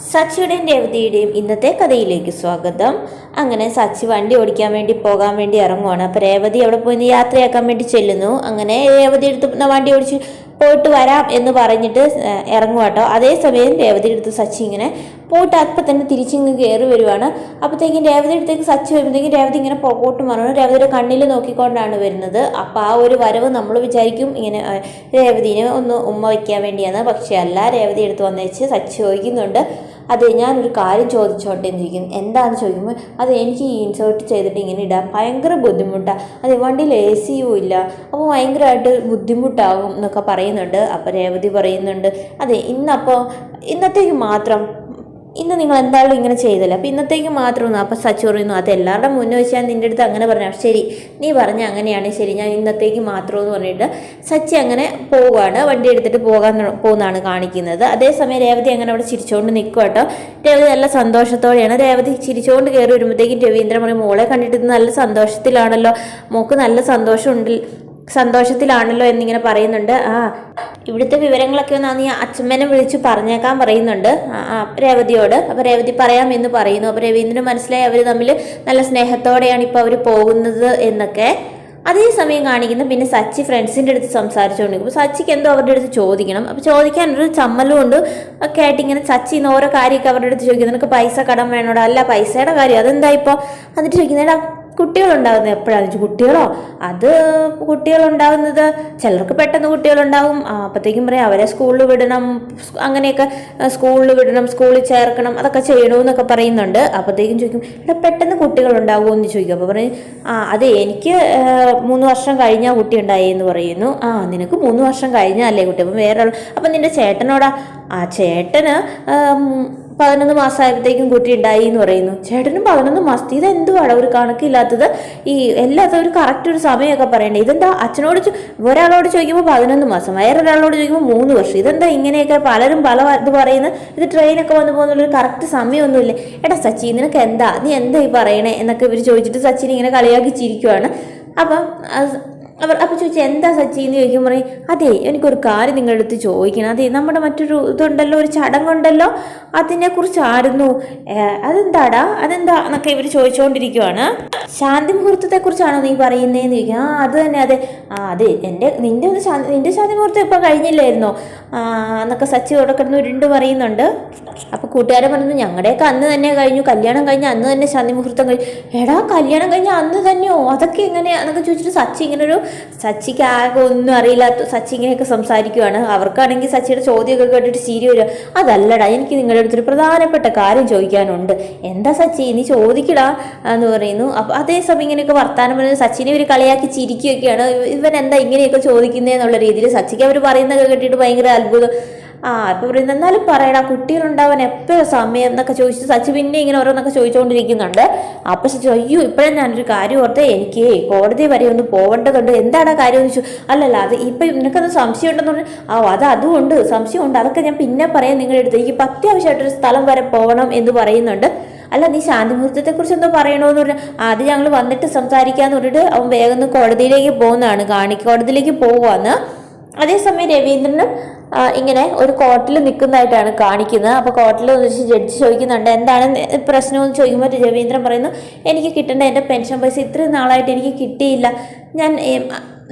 സച്ചിയുടെയും രേവതിയുടെയും ഇന്നത്തെ കഥയിലേക്ക് സ്വാഗതം. അങ്ങനെ സച്ചി വണ്ടി ഓടിക്കാൻ വേണ്ടി പോകാൻ വേണ്ടി ഇറങ്ങുവാണ്. അപ്പോൾ രേവതി അവിടെ പോയി യാത്രയാക്കാൻ വേണ്ടി ചെല്ലുന്നു. അങ്ങനെ രേവതി എടുത്ത് വണ്ടി ഓടിച്ച് പോയിട്ട് വരാം എന്ന് പറഞ്ഞിട്ട് ഇറങ്ങുക കേട്ടോ. അതേസമയം രേവതി എടുത്ത് സച്ചി ഇങ്ങനെ പോയിട്ട് അപ്പം തന്നെ തിരിച്ചിങ്ങ് കയറി വരുവാണ്. അപ്പോഴത്തേക്കും രേവതി അടുത്തേക്ക് സച്ചി വരുമ്പോഴത്തേക്കും രേവതി ഇങ്ങനെ പുറകോട്ട് മാറണം. രേവതിയുടെ കണ്ണിൽ നോക്കിക്കൊണ്ടാണ് വരുന്നത്. അപ്പോൾ ആ ഒരു വരവ് നമ്മൾ വിചാരിക്കും ഇങ്ങനെ രേവതിനെ ഒന്ന് ഉമ്മ വയ്ക്കാൻ വേണ്ടിയാണ്. പക്ഷേ അല്ല, രേവതി എടുത്ത് വന്നേച്ച് സച്ചി ചോദിക്കുന്നുണ്ട്, അതെ ഞാനൊരു കാര്യം ചോദിച്ചോട്ടെ എന്ന് ചോദിക്കുന്നു. എന്താണെന്ന് ചോദിക്കുമ്പോൾ അത് എനിക്ക് ഈ ഇൻസേർട്ട് ചെയ്തിട്ട് ഇങ്ങനെ ഇടാൻ ഭയങ്കര ബുദ്ധിമുട്ടാണ്, അതെ വണ്ടിയിൽ AC യും ഇല്ല, അപ്പോൾ ഭയങ്കരമായിട്ട് ബുദ്ധിമുട്ടാകും എന്നൊക്കെ പറയുന്നുണ്ട്. അപ്പോൾ രേവതി പറയുന്നുണ്ട്, അതെ ഇന്നത്തേക്ക് മാത്രം, ഇന്ന് നിങ്ങൾ എന്തായാലും ഇങ്ങനെ ചെയ്തല്ലോ, അപ്പോൾ ഇന്നത്തേക്ക് മാത്രമൊന്നും. അപ്പോൾ സച്ചി പറയുന്നു, അത് എല്ലാവരുടെ മുന്നേ വെച്ച് ഞാൻ നിൻ്റെ അടുത്ത് അങ്ങനെ പറഞ്ഞു. ശരി, നീ പറഞ്ഞ അങ്ങനെയാണ്, ശരി ഞാൻ ഇന്നത്തേക്ക് മാത്രം എന്ന് പറഞ്ഞിട്ട് സച്ചി അങ്ങനെ പോവുകയാണ്. വണ്ടി എടുത്തിട്ട് പോകുന്നതാണ് കാണിക്കുന്നത്. അതേസമയം രേവതി അങ്ങനെ അവിടെ ചിരിച്ചുകൊണ്ട് നിൽക്കുക കേട്ടോ. രേവതി നല്ല സന്തോഷത്തോടെയാണ്. രേവതി ചിരിച്ചുകൊണ്ട് കയറി വരുമ്പോഴത്തേക്കും രവീന്ദ്രൻ പറയും, മോളെ കണ്ടിട്ട് നല്ല സന്തോഷത്തിലാണല്ലോ, മോൾക്ക് നല്ല സന്തോഷത്തിലാണല്ലോ എന്നിങ്ങനെ പറയുന്നുണ്ട്. ഇവിടുത്തെ വിവരങ്ങളൊക്കെ ഒന്ന് നീ അച്ഛമ്മേനെ വിളിച്ച് പറഞ്ഞേക്കാൻ പറയുന്നുണ്ട് രേവതിയോട്. അപ്പോൾ രേവതി പറയാമെന്ന് പറയുന്നു. അപ്പോൾ രവീന്ദ്രന് മനസ്സിലായി അവർ തമ്മിൽ നല്ല സ്നേഹത്തോടെയാണ് ഇപ്പോൾ അവർ പോകുന്നത് എന്നൊക്കെ. അതേസമയം കാണിക്കുന്ന പിന്നെ സച്ചി ഫ്രണ്ട്സിൻ്റെ അടുത്ത് സംസാരിച്ചുകൊണ്ടിരിക്കും. അപ്പോൾ സച്ചിക്ക് എന്തോ അവരുടെ അടുത്ത് ചോദിക്കണം. അപ്പോൾ ചോദിക്കാനൊരു ചമ്മലും കൊണ്ട് ഒക്കെ ആയിട്ട് ഇങ്ങനെ സച്ചി ഇന്ന് ഓരോ കാര്യമൊക്കെ അവരുടെ അടുത്ത് ചോദിക്കും. നിനക്ക് പൈസ കടം വേണോടാ? അല്ല, പൈസയുടെ കാര്യം അതെന്താ ഇപ്പോൾ? എന്നിട്ട് ചോദിക്കുന്നേടാ കുട്ടികളുണ്ടാകുന്നത് എപ്പോഴാണെന്ന് ചോദിച്ചു. കുട്ടികളുണ്ടാകുന്നത് ചിലർക്ക് പെട്ടെന്ന് കുട്ടികളുണ്ടാകും. അപ്പോഴത്തേക്കും പറയാം അവരെ സ്കൂളിൽ വിടണം, അങ്ങനെയൊക്കെ സ്കൂളിൽ വിടണം, സ്കൂളിൽ ചേർക്കണം, അതൊക്കെ ചെയ്യണമെന്നൊക്കെ പറയുന്നുണ്ട്. അപ്പോഴത്തേക്കും ചോദിക്കും, ഇവിടെ പെട്ടെന്ന് കുട്ടികളുണ്ടാകുമോ എന്ന് ചോദിക്കും. അപ്പോൾ പറയും, അതെ എനിക്ക് 3 വർഷം കഴിഞ്ഞാൽ കുട്ടി ഉണ്ടായി എന്ന് പറയുന്നു. നിനക്ക് 3 വർഷം കഴിഞ്ഞാലേ കുട്ടി. അപ്പം അപ്പം നിൻ്റെ ചേട്ടനോടാ? ചേട്ടന് 11 മാസമായപ്പോഴത്തേക്കും കുട്ടി ഉണ്ടായി എന്ന് പറയുന്നു. ചേട്ടനും 11 മാസത്തിൽ ഇതെന്തുവാണ് ഒരു കണക്കില്ലാത്തത്? ഈ എല്ലാത്തും ഒരു കറക്റ്റ് ഒരു സമയമൊക്കെ പറയണ്ടേ? ഇതെന്താ അച്ഛനോട് ഒരാളോട് ചോദിക്കുമ്പോൾ 11 മാസം, വേറൊരാളോട് ചോദിക്കുമ്പോൾ 3 വർഷം, ഇതെന്താ ഇങ്ങനെയൊക്കെ പലരും പല ഇത് പറയുന്നത്? ഇത് ട്രെയിനൊക്കെ വന്നു പോകുന്നുള്ളൊരു കറക്റ്റ് സമയമൊന്നുമില്ലേ? എടാ സച്ചി നിനക്ക് നീ എന്താ ഈ പറയണേ എന്നൊക്കെ ഇവർ ചോദിച്ചിട്ട് സച്ചിനെ ഇങ്ങനെ കളിയാക്കി ചിരിക്കുവാണ്. അപ്പോൾ ചോദിച്ചാൽ എന്താ സച്ചി എന്ന് ചോദിക്കുമ്പോൾ പറയും, അതെ എനിക്കൊരു കാര്യം നിങ്ങളുടെ അടുത്ത് ചോദിക്കണം. അതെ നമ്മുടെ മറ്റൊരു ഇതുണ്ടല്ലോ, ഒരു ചടങ്ങുണ്ടല്ലോ, അതിനെക്കുറിച്ചായിരുന്നു. അതെന്താ എന്നൊക്കെ ഇവർ ചോദിച്ചുകൊണ്ടിരിക്കുവാണ്. ശാന്തി മുഹൂർത്തത്തെക്കുറിച്ചാണോ നീ പറയുന്നതെന്ന് ചോദിക്കും. അത് തന്നെ, അതെ നിന്റെ ശാന്തി മുഹൂർത്തം ഇപ്പോൾ കഴിഞ്ഞില്ലായിരുന്നോ എന്നൊക്കെ സച്ചി അവിടെ കിടന്ന് ഉരുണ്ട് പറയുന്നുണ്ട്. അപ്പോൾ കൂട്ടുകാരെ പറഞ്ഞു, ഞങ്ങളുടെയൊക്കെ അന്ന് തന്നെ കഴിഞ്ഞു, കല്യാണം കഴിഞ്ഞ അന്ന് തന്നെ ശാന്തി മുഹൂർത്തം കഴിഞ്ഞു. എടാ കല്യാണം കഴിഞ്ഞ അന്ന് തന്നെയോ? അതൊക്കെ എങ്ങനെയാ എന്നൊക്കെ ചോദിച്ചിട്ട് സച്ചിക്ക് ആകെ ഒന്നും അറിയില്ലാത്ത സച്ചി ഇങ്ങനെയൊക്കെ സംസാരിക്കുവാണ്. അവർക്കാണെങ്കിൽ സച്ചിയുടെ ചോദ്യമൊക്കെ കേട്ടിട്ട് ചിരി വരിക. അതല്ലടാ, എനിക്ക് നിങ്ങളുടെ അടുത്തൊരു പ്രധാനപ്പെട്ട കാര്യം ചോദിക്കാനുണ്ട്. എന്താ സച്ചി നീ ചോദിക്കടാ എന്ന് പറയുന്നു. അപ്പോൾ അതേസമയം ഇങ്ങനെയൊക്കെ വർത്താനം പറയുന്നത് സച്ചിനെ ഇവർ കളിയാക്കി ചിരിക്കുകയൊക്കെയാണ്. ഇവൻ എന്താ ഇങ്ങനെയൊക്കെ ചോദിക്കുന്നതെന്നുള്ള രീതിയിൽ സച്ചിക്ക് അവർ പറയുന്നതൊക്കെ കേട്ടിട്ട് ഭയങ്കര അത്ഭുതം. ഇപ്പോൾ പറയുന്നത് എന്നാലും പറയടാ, കുട്ടികളുണ്ടാവാൻ എപ്പോഴും സമയം എന്നൊക്കെ ചോദിച്ചിട്ട് സച്ചി പിന്നെ ഇങ്ങനെ ഓരോന്നൊക്കെ ചോദിച്ചുകൊണ്ടിരിക്കുന്നുണ്ട്. അപ്പോൾ സച്ചി, അയ്യോ ഇപ്പോഴും ഞാനൊരു കാര്യം ഓർത്ത്, എനിക്ക് കോടതി വരെ ഒന്ന് പോകേണ്ടതുണ്ട്. എന്താണ് ആ കാര്യം എന്ന് ചോദിച്ചു. അല്ലല്ല, അത് ഇപ്പം നിനക്കത് സംശയം ഉണ്ടെന്ന് പറഞ്ഞു. അതുകൊണ്ട് സംശയമുണ്ട്, അതൊക്കെ ഞാൻ പിന്നെ പറയാം നിങ്ങളുടെ അടുത്ത്. എനിക്ക് അത്യാവശ്യമായിട്ടൊരു സ്ഥലം വരെ പോകണം എന്ന് പറയുന്നുണ്ട്. അല്ല നീ ശാന്തി മുഹൂർത്തത്തെക്കുറിച്ച് എന്തോ പറയണമെന്ന് പറഞ്ഞാൽ അത് ഞങ്ങൾ വന്നിട്ട് സംസാരിക്കാന്ന് പറഞ്ഞിട്ട് അവൻ വേഗം കോടതിയിലേക്ക് പോകുന്നതാണ്, കോടതിയിലേക്ക് പോകുവാന്ന്. അതേസമയം രവീന്ദ്രനും ഇങ്ങനെ ഒരു കോർട്ടിൽ നിൽക്കുന്നതായിട്ടാണ് കാണിക്കുന്നത്. അപ്പോൾ കോർട്ടിൽ ജഡ്ജി ചോദിക്കുന്നുണ്ട്, എന്താണ് പ്രശ്നമെന്ന് ചോദിക്കുമ്പോൾ രവീന്ദ്രൻ പറയുന്നു, എനിക്ക് കിട്ടേണ്ട എൻ്റെ പെൻഷൻ പൈസ ഇത്രയും നാളായിട്ട് എനിക്ക് കിട്ടിയില്ല. ഞാൻ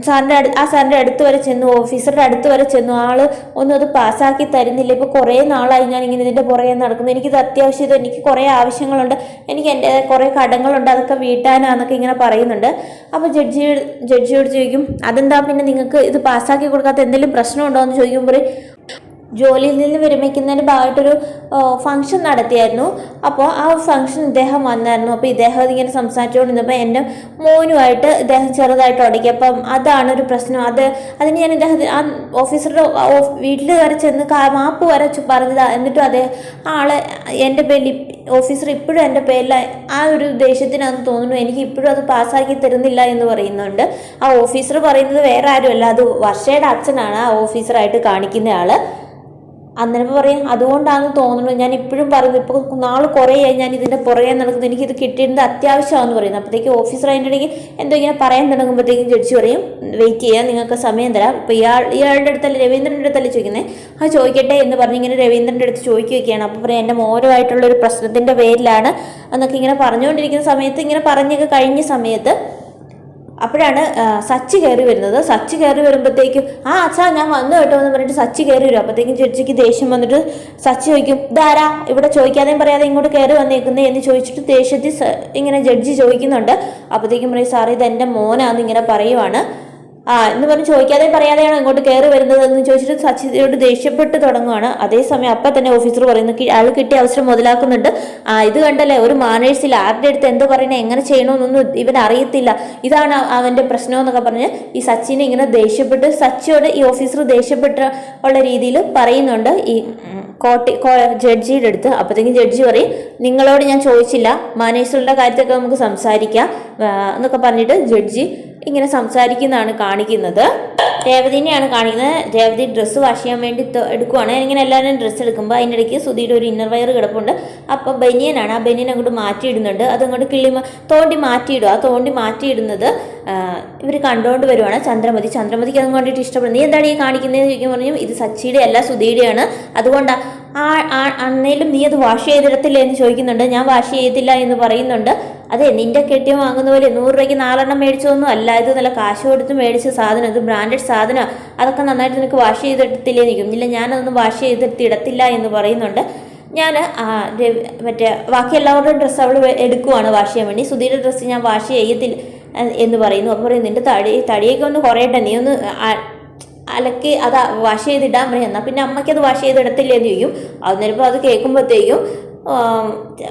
സാറിൻ്റെ അടുത്ത് വരെ ചെന്നു, ഓഫീസറുടെ അടുത്ത് വരെ ചെന്നു, ആള് ഒന്നും അത് പാസ്സാക്കി തരുന്നില്ല. ഇപ്പോൾ കുറേ നാളായി ഞാൻ ഇങ്ങനെ ഇതിൻ്റെ പുറകെ നടക്കുന്നു. എനിക്കിത് അത്യാവശ്യം, എനിക്ക് കുറേ ആവശ്യങ്ങളുണ്ട്, എനിക്ക് എൻ്റെ കുറേ കടങ്ങളുണ്ട്, അതൊക്കെ വീട്ടാനാന്നൊക്കെ ഇങ്ങനെ പറയുന്നുണ്ട്. അപ്പോൾ ജഡ്ജിയോട് ചോദിക്കും, അതെന്താ പിന്നെ നിങ്ങൾക്ക് ഇത് പാസ്സാക്കി കൊടുക്കാത്ത എന്തെങ്കിലും പ്രശ്നമുണ്ടോ എന്ന് ചോദിക്കുമ്പോൾ ജോലിയിൽ നിന്ന് വിരമിക്കുന്നതിൻ്റെ ഭാഗമായിട്ടൊരു ഫംഗ്ഷൻ നടത്തിയായിരുന്നു. അപ്പോൾ ആ ഫംഗ്ഷൻ ഇദ്ദേഹം വന്നായിരുന്നു. അപ്പോൾ ഇദ്ദേഹം ഇങ്ങനെ സംസാരിച്ചുകൊണ്ടിരുന്നപ്പോൾ എൻ്റെ മോനുമായിട്ട് ഇദ്ദേഹം ചെറുതായിട്ട് ഉടക്കി. അപ്പം അതാണ് ഒരു പ്രശ്നം. അതിന് ഞാൻ ഇദ്ദേഹത്തിന് ആ ഓഫീസറുടെ വീട്ടിൽ വരെ ചെന്ന് മാപ്പ് വരെ പറഞ്ഞതാണ്. എന്നിട്ടും ആളെ എൻ്റെ പേരിൽ ഓഫീസർ ഇപ്പോഴും എൻ്റെ പേരിൽ ആ ഒരു ദേഷ്യത്തിനാണെന്ന് തോന്നുന്നു, എനിക്ക് ഇപ്പോഴും അത് പാസ്സാക്കി തരുന്നില്ല എന്ന് പറയുന്നുണ്ട്. ആ ഓഫീസർ പറയുന്നത് വേറെ ആരുമല്ല, അത് വർഷയുടെ അച്ഛനാണ് ആ ഓഫീസറായിട്ട് കാണിക്കുന്ന ആള്. അന്നേരം പറയും അതുകൊണ്ടാണെന്ന് തോന്നുന്നു, ഞാൻ ഇപ്പോഴും പറയുന്നു, ഇപ്പോൾ നാൾ കുറേയായി ഞാൻ ഇതിൻ്റെ പുറകെ നടക്കുന്നത്, എനിക്കിത് കിട്ടിയിരുന്നത് അത്യാവശ്യമാണെന്ന് പറയുന്നത്. അപ്പോഴത്തേക്ക് ഓഫീസർ അതിൻ്റെ ഇടയ്ക്ക് എന്തോ ഇങ്ങനെ പറയാൻ തുടങ്ങുമ്പോഴത്തേക്കും ജഡ്ജി പറയും വെയിറ്റ് ചെയ്യാൻ, നിങ്ങൾക്ക് സമയം തരാം. ഇപ്പോൾ ഇയാളുടെ അടുത്തല്ലേ, രവീന്ദ്രൻ്റെ അടുത്തല്ലേ ചോദിക്കുന്നത്, അത് ചോദിക്കട്ടെ എന്ന് പറഞ്ഞ് ഇങ്ങനെ രവീന്ദ്രൻ്റെ അടുത്ത് ചോദിക്കുകയൊക്കെയാണ്. അപ്പോൾ പറയാം എൻ്റെ മോരുമായിട്ടുള്ളൊരു പ്രശ്നത്തിൻ്റെ പേരിലാണ് എന്നൊക്കെ ഇങ്ങനെ പറഞ്ഞുകൊണ്ടിരിക്കുന്ന സമയത്ത്, ഇങ്ങനെ പറഞ്ഞൊക്കെ കഴിഞ്ഞ സമയത്ത് അപ്പോഴാണ് സച്ചി കയറി വരുന്നത്. സച്ചി കയറി വരുമ്പോഴത്തേക്കും അച്ഛാ ഞാൻ വന്നു കേട്ടോ എന്ന് പറഞ്ഞിട്ട് സച്ചി കയറി വരും. അപ്പോഴത്തേക്കും ജഡ്ജിക്ക് ദേഷ്യം വന്നിട്ട് സച്ചി ചോദിക്കും ഇതാരാ ഇവിടെ ചോദിക്കാതെയും പറയാതെ ഇങ്ങോട്ട് കയറി വന്നേക്കുന്നത് എന്ന് ചോദിച്ചിട്ട് ദേഷ്യത്തിൽ ഇങ്ങനെ ജഡ്ജി ചോദിക്കുന്നുണ്ട്. അപ്പോഴത്തേക്കും പറയും സാർ ഇത് എൻ്റെ മോനാന്ന് ഇങ്ങനെ പറയുവാണ്. എന്ന് പറഞ്ഞ് ചോദിക്കാതെ പറയാതെയാണ് ഇങ്ങോട്ട് കയറി വരുന്നത് എന്ന് ചോദിച്ചിട്ട് സച്ചിയോട് ദേഷ്യപ്പെട്ട് തുടങ്ങുവാണ്. അതേസമയം അപ്പം തന്നെ ഓഫീസർ പറയുന്നു അയാൾ കിട്ടിയ അവസരം മുതലാക്കുന്നുണ്ട്. ഇത് കണ്ടല്ലേ ഒരു മാനേഴ്സിൽ ആരുടെ അടുത്ത് എന്തോ പറയണേ എങ്ങനെ ചെയ്യണമെന്നൊന്നും ഇവൻ അറിയത്തില്ല, ഇതാണ് അവൻ്റെ പ്രശ്നമെന്നൊക്കെ പറഞ്ഞ് ഈ സച്ചിനെ ഇങ്ങനെ ദേഷ്യപ്പെട്ട് സച്ചിയോട് ഈ ഓഫീസർ ദേഷ്യപ്പെട്ട് ഉള്ള രീതിയിൽ പറയുന്നുണ്ട് ഈ ജഡ്ജിയുടെ അടുത്ത്. അപ്പോഴത്തേക്കും ജഡ്ജി പറയും നിങ്ങളോട് ഞാൻ ചോദിച്ചില്ല, മാനേഴ്സുകളുടെ കാര്യത്തൊക്കെ നമുക്ക് സംസാരിക്കാം എന്നൊക്കെ പറഞ്ഞിട്ട് ജഡ്ജി ഇങ്ങനെ സംസാരിക്കുന്നതാണ് കാണിക്കുന്നത്. രേവതിനെയാണ് കാണിക്കുന്നത്. രേവതി ഡ്രസ്സ് വാഷ് ചെയ്യാൻ വേണ്ടി എടുക്കുവാണ്. ഇങ്ങനെ എല്ലാവരും ഡ്രസ്സ് എടുക്കുമ്പോൾ അതിൻ്റെ ഇടയ്ക്ക് സുധിയുടെ ഒരു ഇന്നർ വയർ കിടപ്പുണ്ട്. അപ്പോൾ ബനിയനാണ്, ആ ബനിയൻ അങ്ങോട്ട് മാറ്റിയിടുന്നുണ്ട്. അതങ്ങോട്ട് തോണ്ടി മാറ്റിയിടുക. ആ തോണ്ടി മാറ്റിയിടുന്നത് ഇവർ കണ്ടുകൊണ്ട് വരുവാണ്. ചന്ദ്രമതിക്ക് അതും കണ്ടിട്ട് ഇഷ്ടപ്പെടുന്നു. നീ എന്താണ് ഈ കാണിക്കുന്നതെന്ന് ചോദിക്കുമ്പോൾ പറഞ്ഞു ഇത് സച്ചിയുടെ അല്ല സുധിയുടെയാണ്, അതുകൊണ്ടാണ് അന്നേലും നീ അത് വാഷ് ചെയ്തിടത്തില്ല എന്ന് ചോദിക്കുന്നുണ്ട്. ഞാൻ വാഷ് ചെയ്തില്ല എന്ന് പറയുന്നുണ്ട്. അതെ നിന്റെ കെട്ടിയോ വാങ്ങുന്ന പോലെ 100 രൂപയ്ക്ക് 4 മേടിച്ചതൊന്നും അല്ല, ഇത് നല്ല കാശ് കൊടുത്ത് മേടിച്ച സാധനം, ഇത് ബ്രാൻഡഡ് സാധനം, അതൊക്കെ നന്നായിട്ട് നിനക്ക് വാഷ് ചെയ്തിടത്തില്ലേ നിൽക്കും. ഇല്ല ഞാനതൊന്നും വാഷ് ചെയ്തിടത്തില്ല എന്ന് പറയുന്നുണ്ട്. ഞാൻ മറ്റേ ബാക്കി എല്ലാവരുടെയും ഡ്രസ്സ് അവൾ എടുക്കുവാണ് വാഷ് ചെയ്യാൻ വേണ്ടി, സുധിയുടെ ഡ്രസ്സ് ഞാൻ വാഷ് ചെയ്യത്തില്ല എന്ന് പറയുന്നു. അപ്പോൾ പറയും നിന്റെ തടിയൊക്കെ ഒന്ന് കുറയട്ടെ, നീ ഒന്ന് അലക്കി അത് വാഷ് ചെയ്തിടാൻ പറയും. എന്നാൽ പിന്നെ അമ്മയ്ക്കത് വാഷ് ചെയ്തിടത്തില്ലേ എന്ന് ചോദിക്കും. അന്നേരപ്പോൾ അത് കേൾക്കുമ്പോഴത്തേക്കും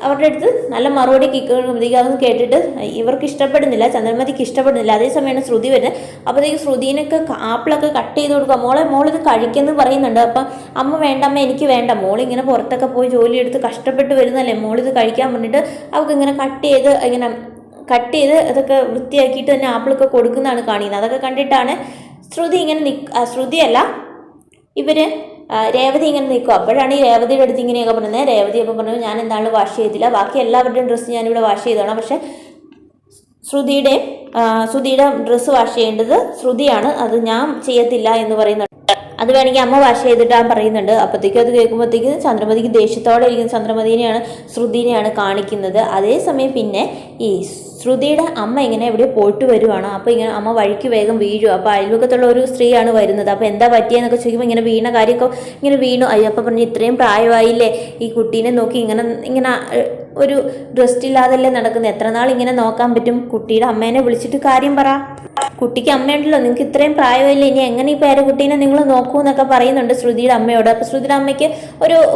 അവരുടെ അടുത്ത് നല്ല മറുപടി കേൾക്കുമ്പോഴത്തേക്കും അതൊന്നും കേട്ടിട്ട് ഇവർക്ക് ഇഷ്ടപ്പെടുന്നില്ല, ചന്ദ്രമതിക്ക് ഇഷ്ടപ്പെടുന്നില്ല. അതേസമയമാണ് ശ്രുതി വരുന്നത്. അപ്പോഴത്തേക്ക് ശ്രുതിനൊക്കെ ആപ്പിളൊക്കെ കട്ട് ചെയ്ത് കൊടുക്കുക. മോളിത് കഴിക്കുമെന്ന് പറയുന്നുണ്ട്. അപ്പം അമ്മ വേണ്ട അമ്മ എനിക്ക് വേണ്ട, മോളിങ്ങനെ പുറത്തൊക്കെ പോയി ജോലിയെടുത്ത് കഷ്ടപ്പെട്ട് വരുന്നല്ലേ, മോളിത് കഴിക്കാൻ പറഞ്ഞിട്ട് അവർക്ക് ഇങ്ങനെ കട്ട് ചെയ്ത് അതൊക്കെ വൃത്തിയാക്കിയിട്ട് തന്നെ ആപ്പിളൊക്കെ കൊടുക്കുന്നതാണ് കാണിക്കുന്നത്. അതൊക്കെ കണ്ടിട്ടാണ് ശ്രുതിയല്ല ഇവര് രേവതി ഇങ്ങനെ നിൽക്കും. അപ്പോഴാണ് ഈ രേവതിയുടെ അടുത്ത് ഇങ്ങനെയൊക്കെ പറയുന്നത്. രേവതി അപ്പം പറഞ്ഞു ഞാൻ എന്താണ് വാഷ് ചെയ്തില്ല, ബാക്കി എല്ലാവരുടെയും ഡ്രസ്സ് ഞാനിവിടെ വാഷ് ചെയ്തോളാം, പക്ഷെ ശ്രുതിയുടെ ഡ്രസ്സ് വാഷ് ചെയ്യേണ്ടത് ശ്രുതിയാണ്, അത് ഞാൻ ചെയ്യത്തില്ല എന്ന് പറയുന്നുണ്ട്. അത് വേണമെങ്കിൽ അമ്മ വാഷ് ചെയ്തിട്ടാൻ പറയുന്നുണ്ട്. അപ്പോഴത്തേക്കും അത് കേൾക്കുമ്പോഴത്തേക്കും ചന്ദ്രമതിക്ക് ദേഷ്യത്തോടെ ഇരിക്കുന്ന ശ്രുതിനെയാണ് കാണിക്കുന്നത്. അതേസമയം പിന്നെ ഈ ശ്രുതിയുടെ അമ്മ ഇങ്ങനെ എവിടെ പോയിട്ട് വരുവാണ്. അപ്പോൾ ഇങ്ങനെ അമ്മ വഴിക്ക് വേഗം വീഴും. അപ്പോൾ അയൽവക്കത്തുള്ള ഒരു സ്ത്രീയാണ് വരുന്നത്. അപ്പോൾ എന്താ പറ്റിയെന്നൊക്കെ ചോദിക്കുമ്പോൾ ഇങ്ങനെ വീണ കാര്യമൊക്കെ ഇങ്ങനെ വീണു. അപ്പം പറഞ്ഞു ഇത്രയും പ്രായമായില്ലേ ഈ കുട്ടീനെ നോക്കി ഇങ്ങനെ ഒരു ഡ്രസ്റ്റ് ഇല്ലാതല്ലേ നടക്കുന്നത്, എത്ര നാൾ ഇങ്ങനെ നോക്കാൻ പറ്റും, കുട്ടിയുടെ അമ്മേനെ വിളിച്ചിട്ട് കാര്യം പറ, കുട്ടിക്ക് അമ്മയുണ്ടല്ലോ, നിങ്ങൾക്ക് ഇത്രയും പ്രായമായില്ലേ, ഇനി എങ്ങനെ ഈ പേരക്കുട്ടീനെ നിങ്ങൾ നോക്കൂ എന്നൊക്കെ പറയുന്നുണ്ട് ശ്രുതിയുടെ അമ്മയോട്. അപ്പോൾ ശ്രുതിയുടെ അമ്മയ്ക്ക്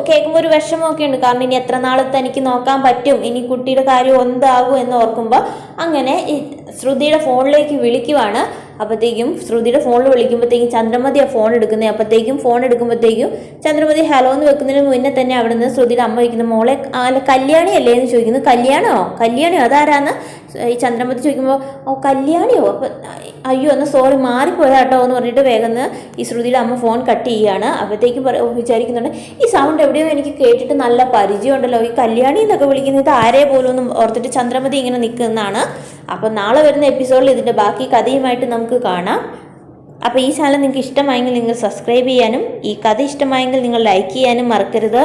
കേൾക്കുമ്പോൾ ഒരു വിഷമമൊക്കെ ഉണ്ട്. കാരണം ഇനി എത്ര നാളത്തെ എനിക്ക് നോക്കാൻ പറ്റും, ഇനി കുട്ടിയുടെ കാര്യം എന്താകും എന്ന് ഓർക്കുമ്പോൾ അങ്ങനെ ശ്രുതിയുടെ ഫോണിലേക്ക് വിളിക്കുവാണ്. അപ്പോഴത്തേക്കും ശ്രുതിയുടെ ഫോണിൽ വിളിക്കുമ്പോഴത്തേക്കും ചന്ദ്രമതിയാണ് ഫോൺ എടുക്കുന്നത്. അപ്പോഴത്തേക്കും ഫോൺ എടുക്കുമ്പോഴത്തേക്കും ചന്ദ്രമതി ഹലോ എന്ന് വെക്കുന്നതിന് മുന്നേ തന്നെ അവിടെ നിന്ന് ശ്രുതിയുടെ അമ്മ വയ്ക്കുന്ന മോളെ കല്യാണിയല്ലേ എന്ന് ചോദിക്കുന്നു. കല്യാണിയോ അതാരാന്ന് ഈ ചന്ദ്രമതി ചോദിക്കുമ്പോൾ കല്യാണിയോ, അപ്പം അയ്യോ എന്നാൽ സോറി മാറിപ്പോയാട്ടോ എന്ന് പറഞ്ഞിട്ട് വേഗം ഈ ശ്രുതിയുടെ അമ്മ ഫോൺ കട്ട് ചെയ്യുകയാണ്. അപ്പോഴത്തേക്കും വിചാരിക്കുന്നുണ്ട് ഈ സൗണ്ട് എവിടെയോ എനിക്ക് കേട്ടിട്ട് നല്ല പരിചയമുണ്ടല്ലോ, ഈ കല്യാണി എന്നൊക്കെ വിളിക്കുന്നത് ആരെ പോലും ഒന്നും ഓർത്തിട്ട് ചന്ദ്രമതി ഇങ്ങനെ നിൽക്കുന്നതാണ്. അപ്പം നാളെ വരുന്ന എപ്പിസോഡിൽ ഇതിൻ്റെ ബാക്കി കഥയുമായിട്ട് നമുക്ക് കാണാം. അപ്പോൾ ഈ ചാനൽ നിങ്ങൾക്ക് ഇഷ്ടമായെങ്കിൽ നിങ്ങൾ സബ്സ്ക്രൈബ് ചെയ്യാനും ഈ കഥ ഇഷ്ടമായെങ്കിൽ നിങ്ങൾ ലൈക്ക് ചെയ്യാനും മറക്കരുത്.